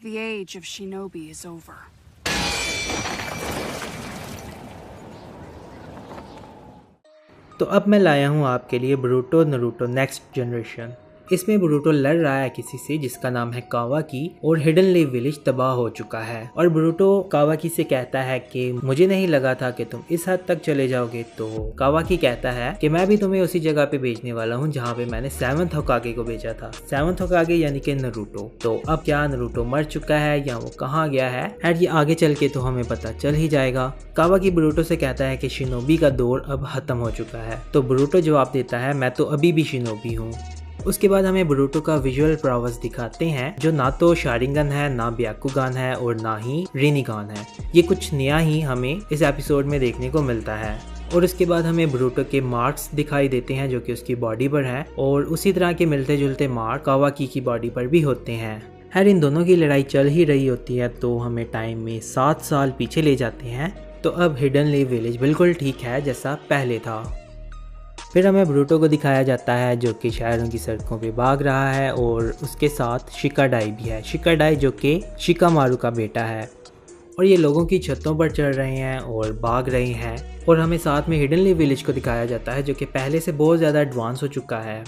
The age of shinobi is over. तो अब मैं लाया हूँ आपके लिए बोरुतो नारुतो नेक्स्ट जनरेशन। इसमें बोरुतो लड़ रहा है किसी से जिसका नाम है कावाकी और हिडन लीफ विलेज तबाह हो चुका है। और बोरुतो कावाकी से कहता है कि मुझे नहीं लगा था कि तुम इस हद तक चले जाओगे। तो कावाकी कहता है कि मैं भी तुम्हें उसी जगह पे भेजने वाला हूँ जहाँ पे मैंने 7th होकागे को भेजा था। 7th होकागे यानी कि नारुतो। तो अब क्या नारुतो मर चुका है या वो कहाँ गया है, खैर ये आगे चल के तो हमें पता चल ही जाएगा। कावाकी बोरुतो से कहता है कि शिनोबी का दौर अब खत्म हो चुका है। तो बोरुतो जवाब देता है मैं तो अभी भी शिनोबी हूँ। उसके बाद हमें बोरुतो का विजुअल प्रॉवर्स दिखाते हैं जो ना तो शारिंगन है, ना ब्याकुगान है और ना ही रिनिगान है। ये कुछ नया ही हमें इस एपिसोड में देखने को मिलता है। और उसके बाद हमें बोरुतो के मार्क्स दिखाई देते हैं जो कि उसकी बॉडी पर है और उसी तरह के मिलते जुलते मार्क कावाकी की बॉडी पर भी होते हैं। खैर इन दोनों की लड़ाई चल ही रही होती है तो हमें टाइम में 7 साल पीछे ले जाते हैं। तो अब हिडन लीफ विलेज बिल्कुल ठीक है जैसा पहले था। फिर हमें बोरुतो को दिखाया जाता है जो कि शहरों की सड़कों पे भाग रहा है और उसके साथ शिकाडाई भी है। शिकाडाई जो कि शिकामारू का बेटा है और ये लोगों की छतों पर चढ़ रहे हैं और भाग रहे हैं। और हमें साथ में हिडन लीफ विलेज को दिखाया जाता है जो कि पहले से बहुत ज़्यादा एडवांस हो चुका है।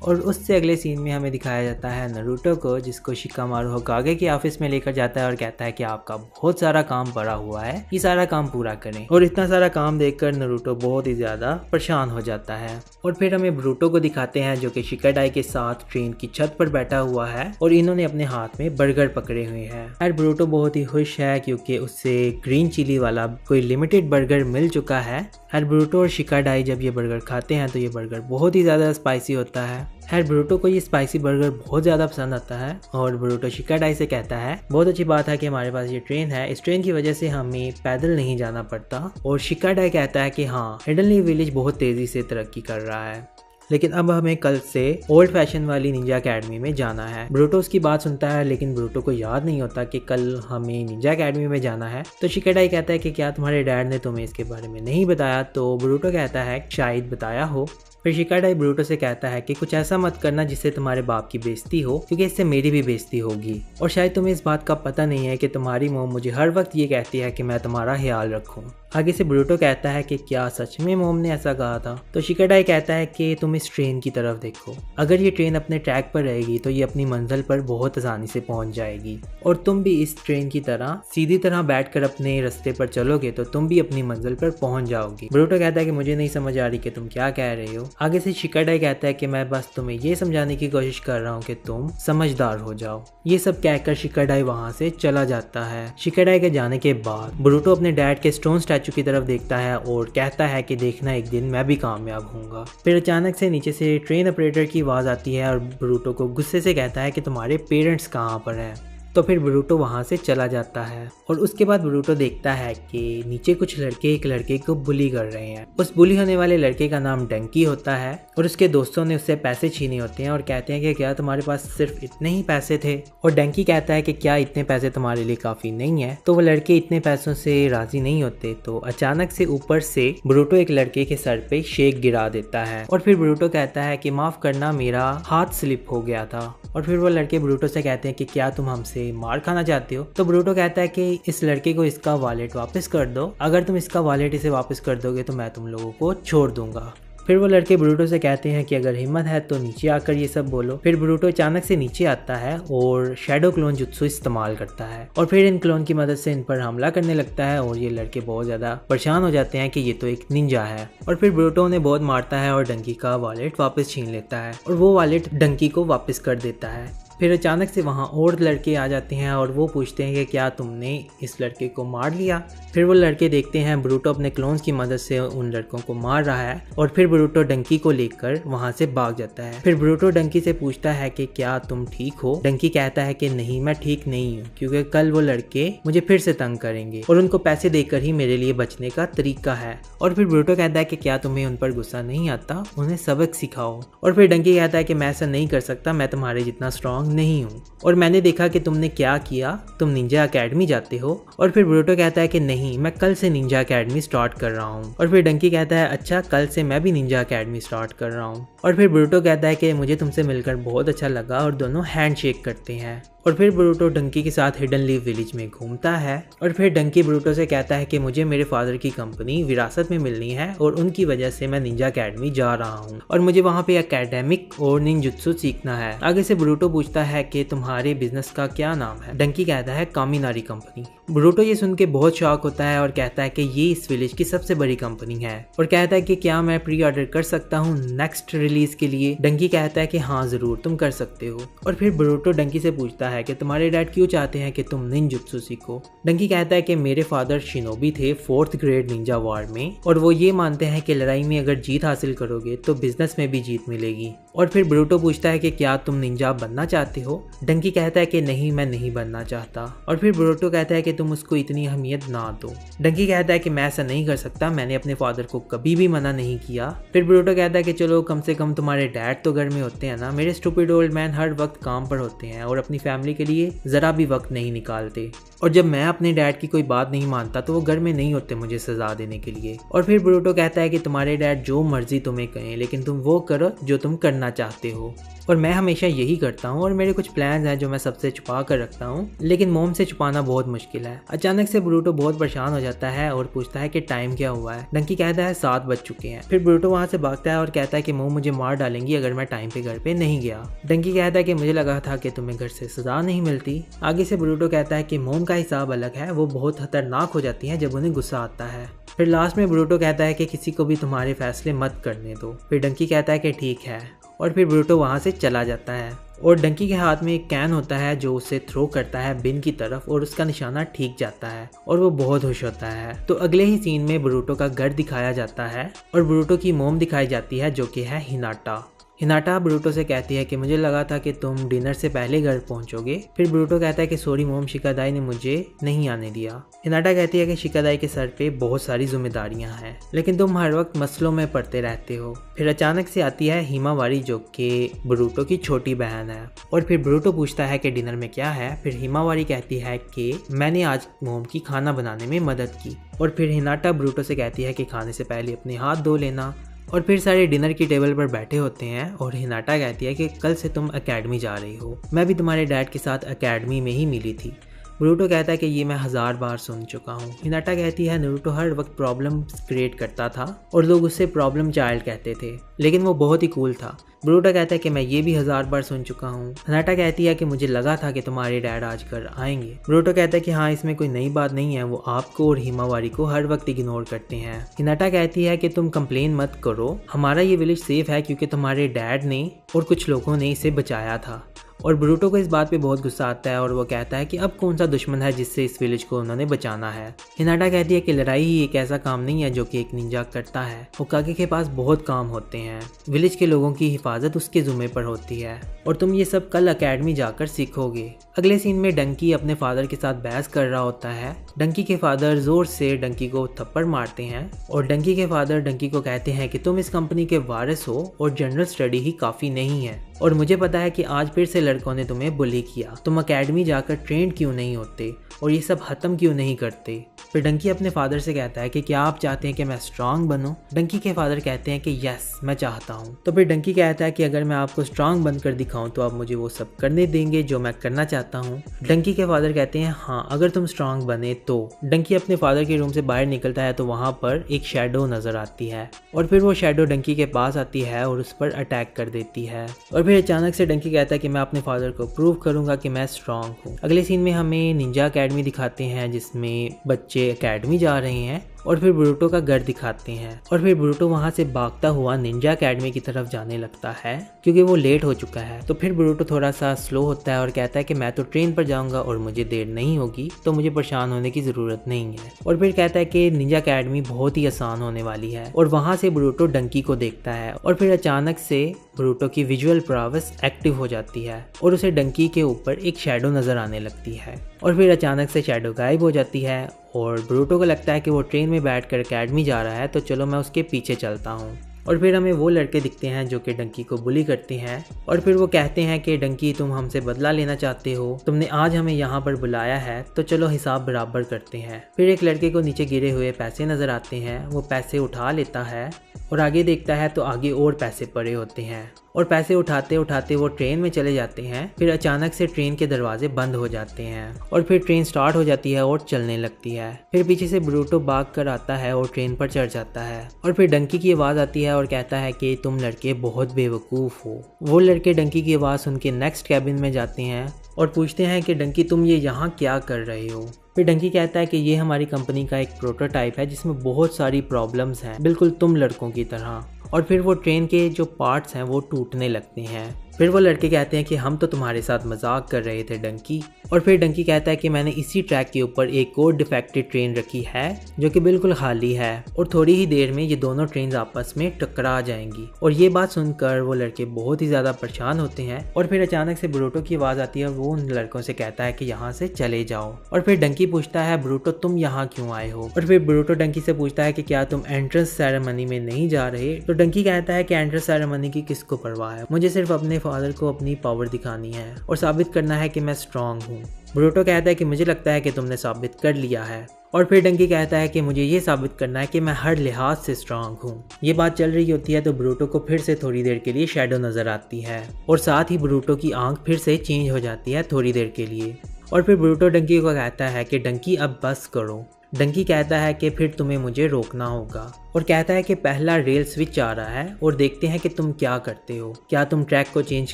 और उससे अगले सीन में हमें दिखाया जाता है नारुतो को जिसको शिकामारू होकागे के ऑफिस में लेकर जाता है और कहता है कि आपका बहुत सारा काम पड़ा हुआ है, ये सारा काम पूरा करें। और इतना सारा काम देखकर नारुतो बहुत ही ज़्यादा परेशान हो जाता है। और फिर हमें बोरुतो को दिखाते हैं जो कि शिकाडाई के साथ ट्रेन की छत पर बैठा हुआ है और इन्होंने अपने हाथ में बर्गर पकड़े हुए हैं। और बोरुतो बहुत ही खुश है क्योंकि उससे ग्रीन चिली वाला कोई लिमिटेड बर्गर मिल चुका है। और बोरुतो और शिकाडाई जब ये बर्गर खाते हैं तो ये बर्गर बहुत ही ज़्यादा स्पाइसी होता है। खैर बोरुतो को ये स्पाइसी बर्गर बहुत ज़्यादा पसंद आता है और बोरुतो शिकाडाई से कहता है बहुत अच्छी बात है कि हमारे पास ये ट्रेन है, इस ट्रेन की वजह से हमें पैदल नहीं जाना पड़ता। और शिकाडाई कहता है कि हाँ हिडन लीफ विलेज बहुत तेज़ी से तरक्की कर रहा है, लेकिन अब हमें कल से ओल्ड फैशन वाली निंजा अकेडमी में जाना है। बोरुतो उसकी बात सुनता है लेकिन बोरुतो को याद नहीं होता कि कल हमें निंजा अकेडमी में जाना है। तो शिकाडाई कहता है कि क्या तुम्हारे डैड ने तुम्हें इसके बारे में नहीं बताया। तो बोरुतो कहता है शायद बताया हो। फिर शिकाडाई बोरुतो से कहता है कि कुछ ऐसा मत करना जिससे तुम्हारे बाप की बेइज्जती हो क्योंकि इससे मेरी भी बेइज्जती होगी। और शायद तुम्हें इस बात का पता नहीं है कि तुम्हारी मॉम मुझे हर वक्त ये कहती है कि मैं तुम्हारा ख्याल रखूं। आगे से बोरुतो कहता है कि क्या सच में मॉम ने ऐसा कहा था। तो शिकाडाई कहता है कि तुम इस ट्रेन की तरफ देखो, अगर ये ट्रेन अपने ट्रैक पर रहेगी तो ये अपनी मंजिल पर बहुत आसानी से पहुंच जाएगी और तुम भी इस ट्रेन की तरह सीधी तरह बैठकर अपने रास्ते पर चलोगे तो तुम भी अपनी मंजिल पर पहुंच जाओगी। बोरुतो कहता है कि मुझे नहीं समझ आ रही कि तुम क्या कह रहे हो। आगे से शिकाडाई कहता है कि मैं बस तुम्हें ये समझाने की कोशिश कर रहा हूँ कि तुम समझदार हो जाओ। ये सब कहकर शिकाडाई वहाँ से चला जाता है। शिकाडाई के जाने के बाद बोरुतो अपने डैड के स्टोन स्टैचू की तरफ देखता है और कहता है कि देखना एक दिन मैं भी कामयाब होऊंगा। फिर अचानक से नीचे से ट्रेन ऑपरेटर की आवाज़ आती है और बोरुतो को गुस्से से कहता है कि तुम्हारे पेरेंट्स कहाँ पर हैं। तो फिर बोरुतो वहाँ से चला जाता है और उसके बाद बोरुतो देखता है कि नीचे कुछ लड़के एक लड़के को बुली कर रहे हैं। उस बुली होने वाले लड़के का नाम डंकी होता है और उसके दोस्तों ने उससे पैसे छीने होते हैं और कहते हैं कि क्या तुम्हारे पास सिर्फ इतने ही पैसे थे। और डंकी कहता है कि क्या इतने पैसे तुम्हारे लिए काफ़ी नहीं है। तो वो लड़के इतने पैसों से राजी नहीं होते। तो अचानक से ऊपर से बोरुतो एक लड़के के सर पे शेक गिरा देता है और फिर बोरुतो कहता है कि माफ़ करना मेरा हाथ स्लिप हो गया था। और फिर वो लड़के बोरुतो से कहते हैं कि क्या तुम हमसे मार खाना चाहते हो। तो बोरुतो कहता है कि इस लड़के को इसका वॉलेट वापस कर दो, अगर तुम इसका वॉलेट इसे वापस कर दोगे तो मैं तुम लोगों को छोड़ दूंगा। फिर वो लड़के बोरुतो से कहते हैं कि अगर हिम्मत है तो नीचे आकर ये सब बोलो। फिर बोरुतो अचानक से नीचे आता है और शैडो क्लोन जुत्सु इस्तेमाल करता है और फिर इन क्लोन की मदद से इन पर हमला करने लगता है और ये लड़के बहुत ज़्यादा परेशान हो जाते हैं कि ये तो एक निंजा है। और फिर बोरुतो उन्हें बहुत मारता है और डंकी का वॉलेट वापस छीन लेता है और वो वॉलेट डंकी को वापस कर देता है। फिर अचानक से वहाँ और लड़के आ जाते हैं और वो पूछते हैं कि क्या तुमने इस लड़के को मार लिया। फिर वो लड़के देखते हैं बोरुतो अपने क्लोन्स की मदद से उन लड़कों को मार रहा है और फिर बोरुतो डंकी को लेकर वहाँ से भाग जाता है। फिर बोरुतो डंकी से पूछता है कि क्या तुम ठीक हो। डंकी कहता है कि नहीं मैं ठीक नहीं हूँ क्योंकि कल वो लड़के मुझे फिर से तंग करेंगे और उनको पैसे देकर ही मेरे लिए बचने का तरीका है। और फिर बोरुतो कहता है कि क्या तुम्हें उन पर गुस्सा नहीं आता, उन्हें सबक सिखाओ। और फिर डंकी कहता है कि मैं ऐसा नहीं कर सकता, मैं तुम्हारे जितना स्ट्रांग नहीं हूँ और मैंने देखा कि तुमने क्या किया, तुम निंजा अकेडमी जाते हो। और फिर बोरुतो कहता है कि नहीं मैं कल से निंजा अकेडमी स्टार्ट कर रहा हूँ। और फिर डंकी कहता है अच्छा कल से मैं भी निंजा अकेडमी स्टार्ट कर रहा हूँ। और फिर बोरुतो कहता है कि मुझे तुमसे मिलकर बहुत अच्छा लगा और दोनों हैंड शेक करते हैं। और फिर ब्रूटो डंकी के साथ हिडन लीव विलेज में घूमता है और फिर डंकी ब्रूटो से कहता है कि मुझे मेरे फादर की कंपनी विरासत में मिलनी है और उनकी वजह से मैं निंजा अकेडमी जा रहा हूँ और मुझे वहाँ पे एकेडमिक और निंजुत्सु सीखना है। आगे से ब्रूटो पूछता है कि तुम्हारे बिजनेस का क्या नाम है। डंकी कहता है कामिनारी कंपनी। ब्रूटो ये सुन के बहुत शॉक होता है और कहता है कि ये इस विलेज की सबसे बड़ी कंपनी है और कहता है कि क्या मैं प्री ऑर्डर कर सकता हूँ नेक्स्ट रिलीज के लिए। डंकी कहता है कि हाँ जरूर तुम कर सकते हो। और फिर ब्रूटो डंकी से पूछता है कि तुम्हारे डैड क्यों चाहते हैं कि तुम निंजुत्सु सीखो। डंकी कहता है कि मेरे फादर शिनोबी थे 4th ग्रेड निंजा वार में और वो ये मानते हैं कि लड़ाई में अगर जीत हासिल करोगे तो बिजनेस में भी जीत मिलेगी। और फिर ब्रूटो पूछता है कि क्या तुम निंजा बनना चाहते हो। डंकी कहता है कि नहीं मैं नहीं बनना चाहता। और फिर ब्रूटो कहता है कि तुम उसको इतनी अहमियत ना दो। डंकी कहता है कि मैं ऐसा नहीं कर सकता, मैंने अपने फादर को कभी भी मना नहीं किया। फिर ब्रूटो कहता है कि चलो कम से कम तुम्हारे डैड तो घर में होते हैं ना, मेरे स्टूपिड ओल्ड मैन हर वक्त काम पर होते हैं और अपनी फैमिली के लिए जरा भी वक्त नहीं निकालते और जब मैं अपने डैड की कोई बात नहीं मानता तो वो घर में नहीं होते मुझे सजा देने के लिए। और फिर ब्रूटो कहता है कि तुम्हारे डैड जो मर्जी तुम्हें कहें लेकिन तुम वो करो जो तुम करना चाहते हो और मैं हमेशा यही करता हूँ और मेरे कुछ प्लान्स हैं जो मैं सबसे छुपा कर रखता हूँ लेकिन मोम से छुपाना बहुत मुश्किल है। अचानक से ब्रूटो बहुत परेशान हो जाता है और पूछता है कि टाइम क्या हुआ है। डंकी कहता है 7 बज चुके हैं। फिर ब्रूटो वहाँ से भागता है और कहता है कि मोम मुझे मार डालेंगी अगर मैं टाइम पे घर पे नहीं गया। डंकी कहता है कि मुझे लगा था कि तुम्हें घर से सजा नहीं मिलती। आगे से ब्रूटो कहता है कि मोम का हिसाब अलग है, वो बहुत खतरनाक हो जाती है जब उन्हें गुस्सा आता है। फिर लास्ट में ब्रूटो कहता है कि किसी को भी तुम्हारे फैसले मत करने दो। फिर डंकी कहता है कि ठीक है और फिर ब्रूटो वहाँ से चला जाता है और डंकी के हाथ में एक कैन होता है जो उसे थ्रो करता है बिन की तरफ और उसका निशाना ठीक जाता है और वो बहुत खुश होता है। तो अगले ही सीन में ब्रूटो का घर दिखाया जाता है और ब्रूटो की मोम दिखाई जाती है जो कि है हिनाटा। हिनाटा ब्रूटो से कहती है कि मुझे लगा था कि तुम डिनर से पहले घर पहुंचोगे। फिर ब्रूटो कहता है कि सॉरी मोम, शिकादाई ने मुझे नहीं आने दिया। हिनाटा कहती है कि शिकादाई के सर पे बहुत सारी जिम्मेदारियां हैं लेकिन तुम हर वक्त मसलों में पड़ते रहते हो। फिर अचानक से आती है हिमावारी जो कि ब्रूटो की छोटी बहन है और फिर ब्रूटो पूछता है कि डिनर में क्या है। फिर हिमावारी कहती है कि मैंने आज मोम की खाना बनाने में मदद की। और फिर हिनाटा ब्रूटो से कहती है कि खाने से पहले अपने हाथ धो लेना। और फिर सारे डिनर की टेबल पर बैठे होते हैं और हिनाटा कहती है कि कल से तुम एकेडमी जा रही हो, मैं भी तुम्हारे डैड के साथ एकेडमी में ही मिली थी। ब्रूटो कहता है कि ये मैं 1000 बार सुन चुका हूँ। हिनाटा कहती है नारुतो हर वक्त प्रॉब्लम क्रिएट करता था और लोग उससे प्रॉब्लम चाइल्ड कहते थे लेकिन वो बहुत ही कूल था। ब्रूटो कहता है कि मैं ये भी 1000 बार सुन चुका हूँ। हिनाटा कहती है कि मुझे लगा था कि तुम्हारे डैड आज घर आएंगे। ब्रूटो कहता है कि हाँ इसमें कोई नई बात नहीं है, वो आपको और हिमावारी को हर वक्त इग्नोर करते हैं। हिनाटा कहती है कि तुम कंप्लेन मत करो, हमारा ये विलेज सेफ है क्योंकि तुम्हारे डैड ने और कुछ लोगों ने इसे बचाया था। और ब्रूटो को इस बात पे बहुत गुस्सा आता है और वो कहता है कि अब कौन सा दुश्मन है जिससे इस विलेज को उन्होंने बचाना है। हिनाटा कहती है कि लड़ाई ही एक ऐसा काम नहीं है जो कि एक निंजा करता है, होकागे के पास बहुत काम होते हैं, विलेज के लोगों की हिफाजत उसके जुम्मे पर होती है और तुम ये सब कल एकेडमी जाकर सीखोगे। अगले सीन में डंकी अपने फादर के साथ बहस कर रहा होता है। डंकी के फादर जोर से डंकी को थप्पड़ मारते हैं और डंकी के फादर डंकी को कहते हैं कि तुम इस कंपनी के वारिस हो और जनरल स्टडी ही काफ़ी नहीं है और मुझे पता है कि आज फिर से लड़कों ने तुम्हें बुली किया, तुम एकेडमी जाकर ट्रेंड क्यों नहीं होते और ये सब खत्म क्यों नहीं करते। फिर डंकी अपने फादर से कहता है कि क्या आप चाहते हैं कि मैं स्ट्रांग बनूं। डंकी के फादर कहते हैं कि यस मैं चाहता हूं। तो फिर डंकी कहता है कि अगर मैं आपको स्ट्रांग बनकर दिखाऊं तो आप मुझे वो सब करने देंगे जो मैं करना चाहता हूं। डंकी के फादर कहते हैं हाँ अगर तुम स्ट्रांग बने तो। डंकी अपने फादर के रूम से बाहर निकलता है तो वहाँ पर एक शेडो नजर आती है और फिर वो शेडो डंकी के पास आती है और उस पर अटैक कर देती है। और फिर अचानक से डंकी कहता है कि मैं अपने फादर को प्रूव करूंगा कि मैं स्ट्रांग हूँ। अगले सीन में हमें निंजा अकेडमी दिखाते हैं जिसमें बच्चे एकेडमी जा रहे हैं और फिर ब्रूटो का घर दिखाते हैं और फिर ब्रूटो वहां से भागता हुआ निंजा अकेडमी की तरफ जाने लगता है क्योंकि वो लेट हो चुका है। तो फिर ब्रूटो थोड़ा सा स्लो होता है और कहता है कि मैं तो ट्रेन पर जाऊंगा और मुझे देर नहीं होगी तो मुझे परेशान होने की जरूरत नहीं है। और फिर कहता है कि निंजा अकेडमी बहुत ही आसान होने वाली है और वहां से ब्रूटो डंकी को देखता है और फिर अचानक से ब्रूटो की विजुअल प्रावस एक्टिव हो जाती है और उसे डंकी के ऊपर एक शैडो नजर आने लगती है और फिर अचानक से शैडो गायब हो जाती है और ब्रूटो को लगता है कि वो ट्रेन में बैठकर एकेडमी जा रहा है तो चलो मैं उसके पीछे चलता हूँ। और फिर हमें वो लड़के दिखते हैं जो कि डंकी को बुली करते हैं और फिर वो कहते हैं कि डंकी तुम हमसे बदला लेना चाहते हो, तुमने आज हमें यहाँ पर बुलाया है तो चलो हिसाब बराबर करते हैं। फिर एक लड़के को नीचे गिरे हुए पैसे नजर आते हैं, वो पैसे उठा लेता है और आगे देखता है तो आगे और पैसे पड़े होते हैं और पैसे उठाते उठाते वो ट्रेन में चले जाते हैं। फिर अचानक से ट्रेन के दरवाजे बंद हो जाते हैं और फिर ट्रेन स्टार्ट हो जाती है और चलने लगती है। फिर पीछे से ब्रूटो भाग कर आता है और ट्रेन पर चढ़ जाता है और फिर डंकी की आवाज़ आती है और कहता है कि तुम लड़के बहुत बेवकूफ़ हो। वो लड़के डंकी की आवाज़ सुन के नेक्स्ट कैबिन में जाते हैं और पूछते हैं कि डंकी तुम ये यहाँ क्या कर रहे हो। फिर डंकी कहता है कि ये हमारी कंपनी का एक प्रोटोटाइप है जिसमें बहुत सारी प्रॉब्लम्स हैं, बिल्कुल तुम लड़कों की तरह। और फिर वो ट्रेन के जो पार्ट्स हैं वो टूटने लगते हैं। फिर वो लड़के कहते हैं कि हम तो तुम्हारे साथ मजाक कर रहे थे डंकी। और फिर डंकी कहता है कि मैंने इसी ट्रैक के ऊपर एक और डिफेक्टेड ट्रेन रखी है जो कि बिल्कुल खाली है और थोड़ी ही देर में ये दोनों ट्रेन आपस में टकरा जाएंगी। और ये बात सुनकर वो लड़के बहुत ही ज़्यादा परेशान होते हैं और फिर अचानक से ब्रूटो की आवाज़ आती है और वो उन लड़कों से कहता है कि यहाँ से चले जाओ। और फिर डंकी पूछता है ब्रूटो तुम यहाँ क्यों आए हो। और फिर ब्रूटो डंकी से पूछता है कि क्या तुम एंट्रेंस सेरेमनी में नहीं जा रहे। तो डंकी कहता है कि एंट्रेंस सेरेमनी की किसको परवाह है, मुझे सिर्फ अपने फादर को अपनी पावर दिखानी है और साबित करना है कि मैं स्ट्रांग हूँ। ब्रूटो कहता है कि मुझे लगता है कि तुमने साबित कर लिया है। और फिर डंकी कहता है कि मुझे ये साबित करना है कि मैं हर लिहाज से स्ट्रांग हूँ। ये बात चल रही होती है तो ब्रूटो को फिर से थोड़ी देर के लिए शैडो नजर आती है और साथ ही ब्रूटो की आंख फिर से चेंज हो जाती है थोड़ी देर के लिए। और फिर ब्रूटो डंकी को कहता है कि डंकी अब बस करो। डंकी कहता है कि फिर तुम्हें मुझे रोकना होगा और कहता है कि पहला रेल स्विच आ रहा है और देखते हैं कि तुम क्या करते हो, क्या तुम ट्रैक को चेंज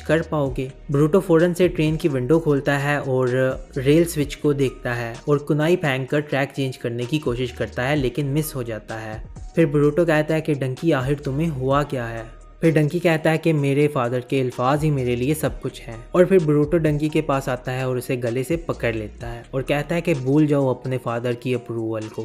कर पाओगे। ब्रूटो फौरन से ट्रेन की विंडो खोलता है और रेल स्विच को देखता है और कुनाई फेंक कर ट्रैक चेंज करने की कोशिश करता है लेकिन मिस हो जाता है। फिर ब्रूटो कहता है कि डंकी आखिर तुम्हें हुआ क्या है। फिर डंकी कहता है कि मेरे फादर के अल्फाज ही मेरे लिए सब कुछ हैं। और फिर ब्रूटो डंकी के पास आता है और उसे गले से पकड़ लेता है और कहता है कि भूल जाओ अपने फादर की अप्रूवल को।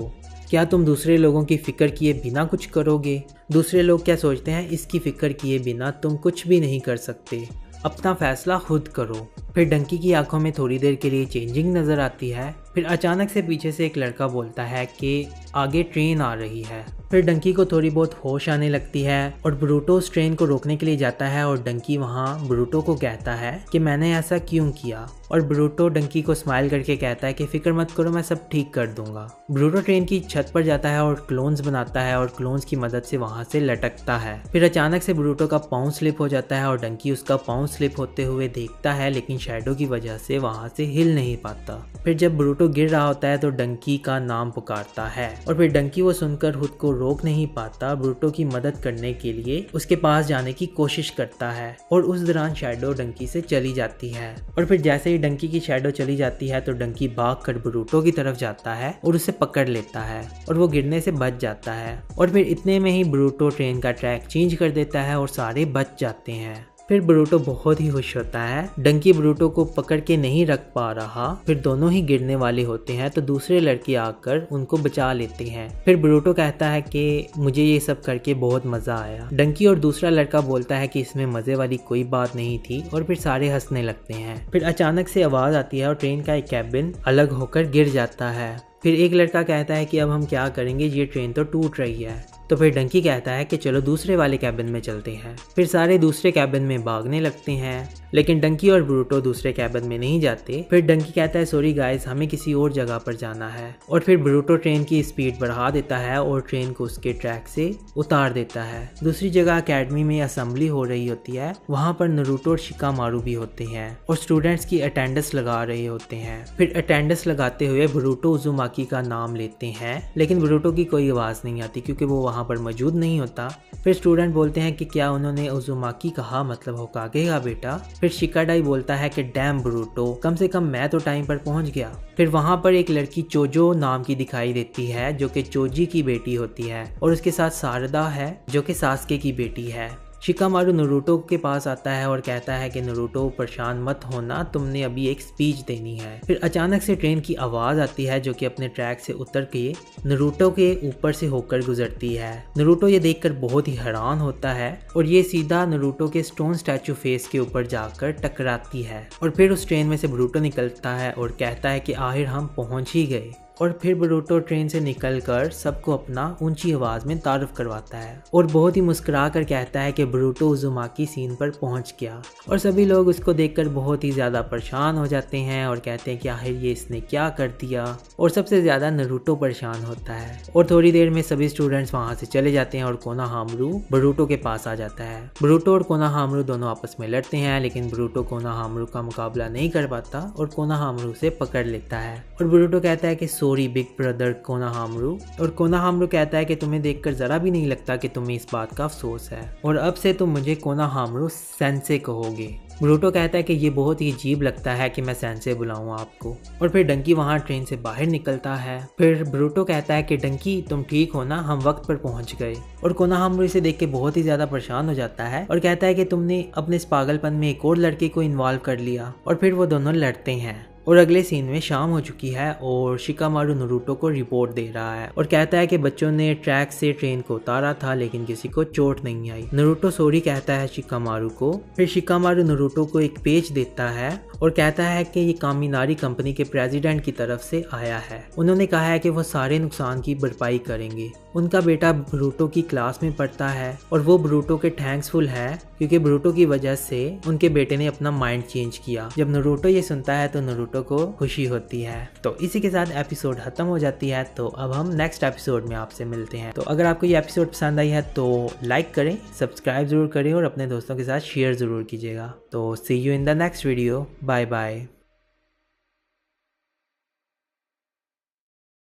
क्या तुम दूसरे लोगों की फिक्र किए बिना कुछ करोगे? दूसरे लोग क्या सोचते हैं इसकी फिक्र किए बिना तुम कुछ भी नहीं कर सकते, अपना फैसला खुद करो। फिर डंकी की आंखों में थोड़ी देर के लिए चेंजिंग नजर आती है। फिर अचानक से पीछे से एक लड़का बोलता है कि आगे ट्रेन आ रही है। फिर डंकी को थोड़ी बहुत होश आने लगती है और ब्रूटो उस ट्रेन को रोकने के लिए जाता है और डंकी वहाँ ब्रूटो को कहता है कि मैंने ऐसा क्यों किया। और ब्रूटो डंकी को स्माइल करके कहता है कि फिक्र मत करो, मैं सब ठीक कर दूंगा। ब्रूटो ट्रेन की छत पर जाता है और क्लोन्स बनाता है और क्लोन्स की मदद से वहाँ से लटकता है। फिर अचानक से ब्रूटो का पाँव स्लिप हो जाता है और डंकी उसका पाँव स्लिप होते हुए देखता है लेकिन शैडो की वजह से वहाँ से हिल नहीं पाता। फिर जब ब्रूटो गिर रहा होता है तो डंकी का नाम पुकारता है और फिर डंकी वो सुनकर खुद को रोक नहीं पाता, ब्रूटो की मदद करने के लिए उसके पास जाने की कोशिश करता है और उस दौरान शैडो डंकी से चली जाती है। और फिर जैसे ही डंकी की शैडो चली जाती है तो डंकी भागकर ब्रूटो की तरफ जाता है और उसे पकड़ लेता है और वो गिरने से बच जाता है। और फिर इतने में ही ब्रूटो ट्रेन का ट्रैक चेंज कर देता है और सारे बच जाते हैं। फिर ब्रूटो बहुत ही खुश होता है। डंकी ब्रूटो को पकड़ के नहीं रख पा रहा, फिर दोनों ही गिरने वाले होते हैं तो दूसरे लड़के आकर उनको बचा लेते हैं। फिर ब्रूटो कहता है कि मुझे ये सब करके बहुत मजा आया। डंकी और दूसरा लड़का बोलता है कि इसमें मजे वाली कोई बात नहीं थी और फिर सारे हंसने लगते हैं। फिर अचानक से आवाज आती है और ट्रेन का एक कैबिन अलग होकर गिर जाता है। फिर एक लड़का कहता है कि अब हम क्या करेंगे, ये ट्रेन तो टूट रही है। तो फिर डंकी कहता है कि चलो दूसरे वाले कैबिन में चलते हैं। फिर सारे दूसरे कैबिन में भागने लगते हैं लेकिन डंकी और ब्रूटो दूसरे कैबिन में नहीं जाते। फिर डंकी कहता है सॉरी गाइस, हमें किसी और जगह पर जाना है। और फिर ब्रूटो ट्रेन की स्पीड बढ़ा देता है और ट्रेन को उसके ट्रैक से उतार देता है। दूसरी जगह अकेडमी में असेंबली हो रही होती है, वहाँ पर नारुतो और शिकामारू भी होते हैं और स्टूडेंट्स की अटेंडेंस लगा रहे होते हैं। फिर अटेंडेंस लगाते हुए ब्रूटो उजुमाकी का नाम लेते हैं लेकिन ब्रूटो की कोई आवाज़ नहीं आती क्योंकि वो वहाँ पर मौजूद नहीं होता। फिर स्टूडेंट बोलते हैं कि क्या उन्होंने उजुमाकी कहा, मतलब होकागे का बेटा। फिर शिकाडाई बोलता है कि डैम ब्रूटो, कम से कम मैं तो टाइम पर पहुंच गया। फिर वहां पर एक लड़की चोजो नाम की दिखाई देती है जो कि चोजी की बेटी होती है और उसके साथ सारदा है जो कि सास्के की बेटी है। शिकामारू नारुतो के पास आता है और कहता है कि नारुतो परेशान मत होना, तुमने अभी एक स्पीच देनी है। फिर अचानक से ट्रेन की आवाज आती है जो कि अपने ट्रैक से उतर के नारुतो के ऊपर से होकर गुजरती है। नारुतो ये देखकर बहुत ही हैरान होता है और ये सीधा नारुतो के स्टोन स्टैचू फेस के ऊपर जाकर टकराती है। और फिर उस ट्रेन में से ब्रूटो निकलता है और कहता है कि आखिर हम पहुंच ही गए। और फिर बरूटो ट्रेन से निकलकर सबको अपना ऊंची आवाज में तारुफ करवाता है और बहुत ही मुस्कुरा कर कहता है कि बरूटो उज़ुमाकी सीन पर पहुंच गया। और सभी लोग उसको देखकर बहुत ही ज्यादा परेशान हो जाते हैं और कहते हैं कि आखिर ये इसने क्या कर दिया। और सबसे ज्यादा नारुतो परेशान होता है और थोड़ी देर में सभी स्टूडेंट्स वहां से चले जाते हैं और कोनोहामारू बरूटो के पास आ जाता है। बरूटो और कोनोहामारू दोनों आपस में लड़ते हैं, लेकिन बरूटो कोनोहामारू का मुकाबला नहीं कर पाता और कोनोहामारू से पकड़ लेता है। और बरूटो कहता है कि सॉरी बिग ब्रदर कोनोहामारू, और कोनोहामारू कहता है कि तुम्हें देखकर जरा भी नहीं लगता कि तुम्हें इस बात का अफसोस है और अब से तुम मुझे कोनोहामारू सेंसे कहोगे। बरूटो कहता है कि ये बहुत ही अजीब लगता है कि मैं सेंसे बुलाऊं आपको। और फिर डंकी वहां ट्रेन से बाहर निकलता है। फिर बरूटो कहता है कि डंकी तुम ठीक हो ना, हम वक्त पर पहुंच गए। और कोनोहामारू इसे देख के बहुत ही ज्यादा परेशान हो जाता है और कहता है कि तुमने अपने इस पागलपन में एक और लड़के को इन्वॉल्व कर लिया। और फिर वो दोनों लड़ते हैं और अगले सीन में शाम हो चुकी है और शिकामारू नारुतो को रिपोर्ट दे रहा है और कहता है कि बच्चों ने ट्रैक से ट्रेन को उतारा था लेकिन किसी को चोट नहीं आई। नारुतो सॉरी कहता है शिकामारू को। फिर शिकामारू नारुतो को एक पेज देता है और कहता है कि ये कामिनारी कंपनी के प्रेसिडेंट की तरफ से आया है। उन्होंने कहा है कि वो सारे नुकसान की भरपाई करेंगे। उनका बेटा बरूटो की क्लास में पढ़ता है और वो बरूटो के थैंक्सफुल है क्योंकि बरूटो की वजह से उनके बेटे ने अपना माइंड चेंज किया। जब नारुतो ये सुनता है तो नारुतो को खुशी होती है। तो इसी के साथ एपिसोड खत्म हो जाती है। तो अब हम नेक्स्ट एपिसोड में आपसे मिलते हैं। तो अगर आपको ये एपिसोड पसंद आई है तो लाइक करें, सब्सक्राइब जरूर करें और अपने दोस्तों के साथ शेयर जरूर कीजिएगा। तो see you in the next video. Bye bye.